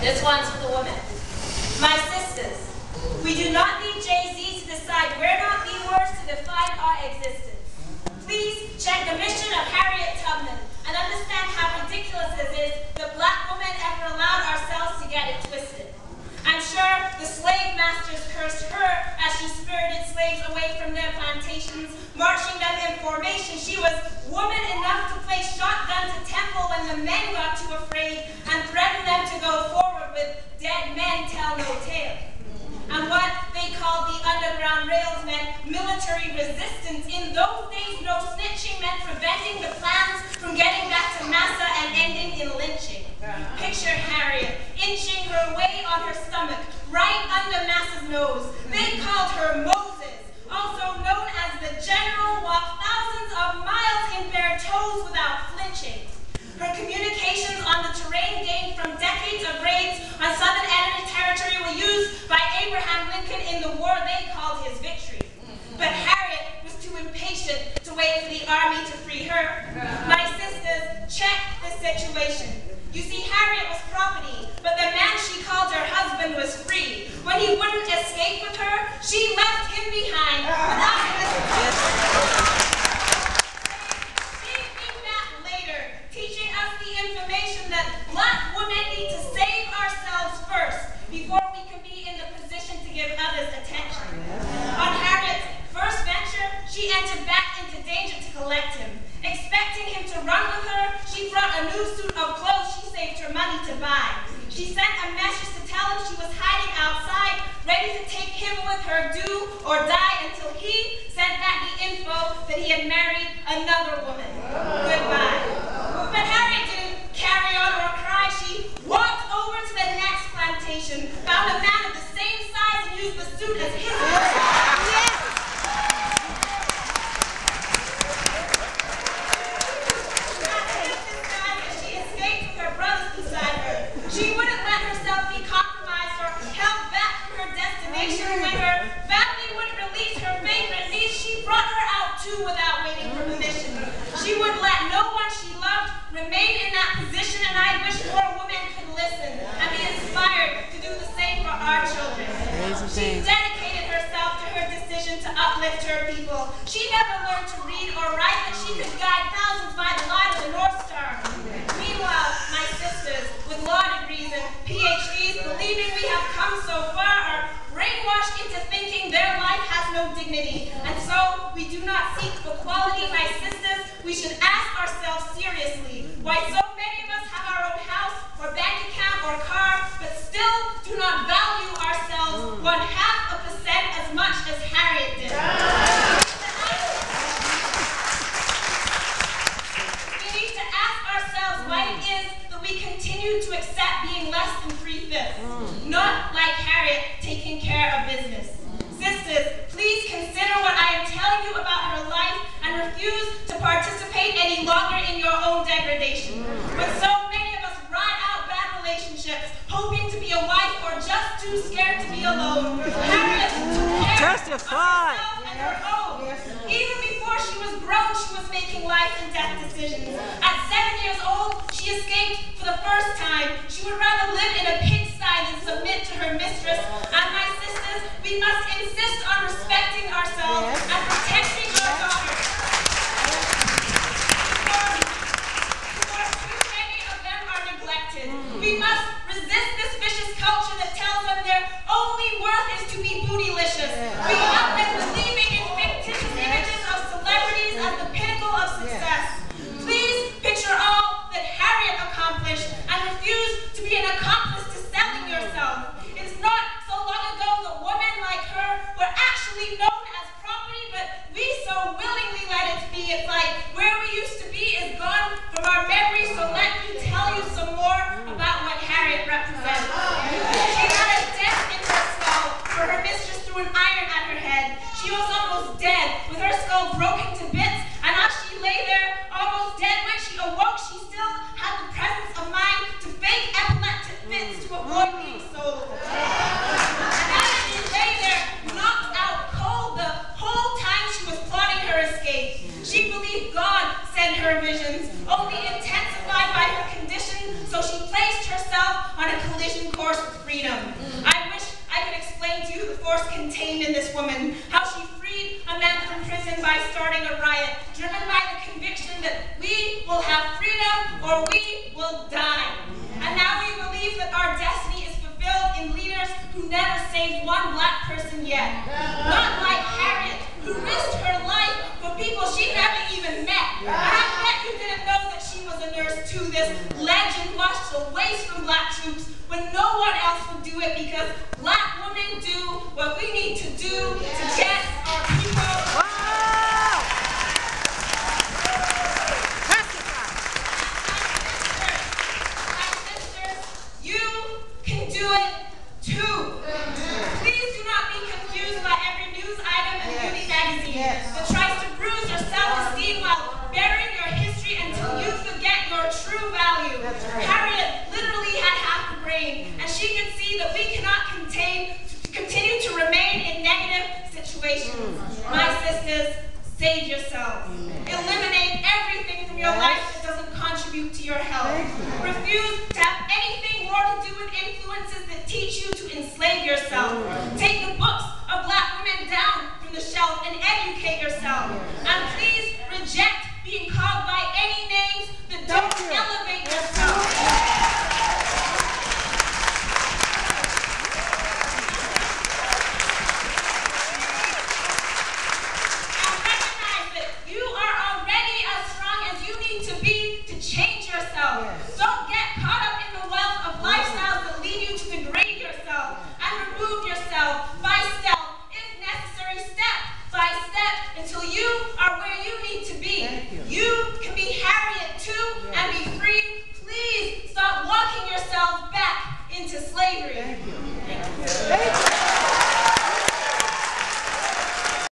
This one's for the women. My sisters, we do not need Jay-Z to decide we're not the words to define our existence. Please check the mission of Harriet Tubman and understand how ridiculous it is the black woman ever allowed ourselves to get it twisted. I'm sure the slave masters cursed her as she spirited slaves away from their plantations, marching them in formation. She was woman enough to play shotgun to temple when the men got too afraid and threatened them to go forward with dead men tell no tale. And what they called the Underground Rails meant military resistance. In those days, no snitching meant preventing the plans from getting back to massa and ending in lynching. Picture Harriet inching her way on her stomach, right under Massa's nose. They called her Moses, also known as the General, walked thousands of miles in bare toes without flinching. Her communications on the terrain gained from decades of raids on southern enemy territory were used by Abraham Lincoln in the war they called his victory. But Harriet was too impatient to wait for the army to free her. My sisters, check the situation. You see, Harriet was property, but the man she called her husband was free. When he wouldn't escape with her, she left him behind without teaching us the information that black women need to save ourselves first before we can be in the position to give others attention. On Harriet's first venture, she entered back into danger to collect him. Expecting him to run with her, she brought a new suit of clothes she saved her money to buy. She sent a message to tell him she was hiding outside, ready to take him with her, do or die, until he sent back the info that he had married another woman. Goodbye. But Harriet didn't carry on or cry. She walked over to the next plantation, found a man of the same size, and used the suit as his. She escaped with her brothers beside her. She wouldn't let herself be compromised or held back from her destination. When her family wouldn't release her favorite niece, she brought her out too without waiting for permission. She would let no one she loved remain in that position, and I wish more women could listen and be inspired to do the same for our children. She dedicated herself to her decision to uplift her people. She never learned to read or write, but she could guide thousands by the light of the North Star. Meanwhile, my sisters, with law degrees and PhDs, believing we have come so far, are brainwashed into thinking their life has no dignity. And so we do not seek equality. My sisters, we should ask ourselves seriously why so many of us have our own house or bank account or car, but still do not value ourselves 0.5% as much as Harriet did. We need to ask ourselves why it is that we continue to accept being less than 3/5, not like Harriet taking care of business. Sisters, please consider what I am telling you about her life and refuse to participate any longer in your own degradation. But so many of us ride out bad relationships, hoping to be a wife or just too scared to be alone. Harriet took care of herself and her own. Even before she was grown, she was making life and death decisions. At 7 years old, she escaped for the first time. She would rather live in a pigsty than submit to her mistress. And my sisters, we must insist on respecting ourselves and protecting our daughters. Before too many of them are neglected. We must resist this vicious culture that tells them their only worth is to be bootylicious. We love them believing in fictitious images of celebrities as the pinnacle of success. Please picture all that Harriet accomplished and refuse to be an accomplice to selling yourself. It's not so long ago that women like her were actually known as property, but we so willingly let it be. It's like where we used to be is gone from our memory, so let me tell you some more about what Harriet represents. She had a dent in her skull where her mistress threw an iron at her head. She was almost dead, with her skull broken to bits, and as she lay there almost dead, when she awoke, she still had the presence of mind to fake epileptic fits woman, how she freed a man from prison by starting a riot, driven by the conviction that we will have freedom or we will die. And now we believe that our destiny is fulfilled in leaders who never saved one black person yet. Not like Harriet, who risked her life for people she never even met. And I bet you didn't know that she was a nurse too. This legend washed the waste from black troops when no one else would do it, because black women do what we need to do to get our people. Wow! My sisters, you can do it too. Please do not be confused by every news item and beauty magazine that tries to bruise your self-esteem while burying your history until you forget your true value. Harriet literally had half a brain, and she could see that we cannot continue to remain in negative situations. My sisters, save yourselves. Eliminate everything from your life that doesn't contribute to your health. Refuse to have anything more to do with influences that teach you to enslave yourself. Take the books of black women down from the shelf and educate yourself. And please reject being called by any names that don't elevate yourself. Don't get caught up in the wealth of lifestyles that lead you to degrade yourself and remove yourself by step, if necessary, step by step, until you are where you need to be. You can be Harriet too and be free. Please stop walking yourself back into slavery. Thank you.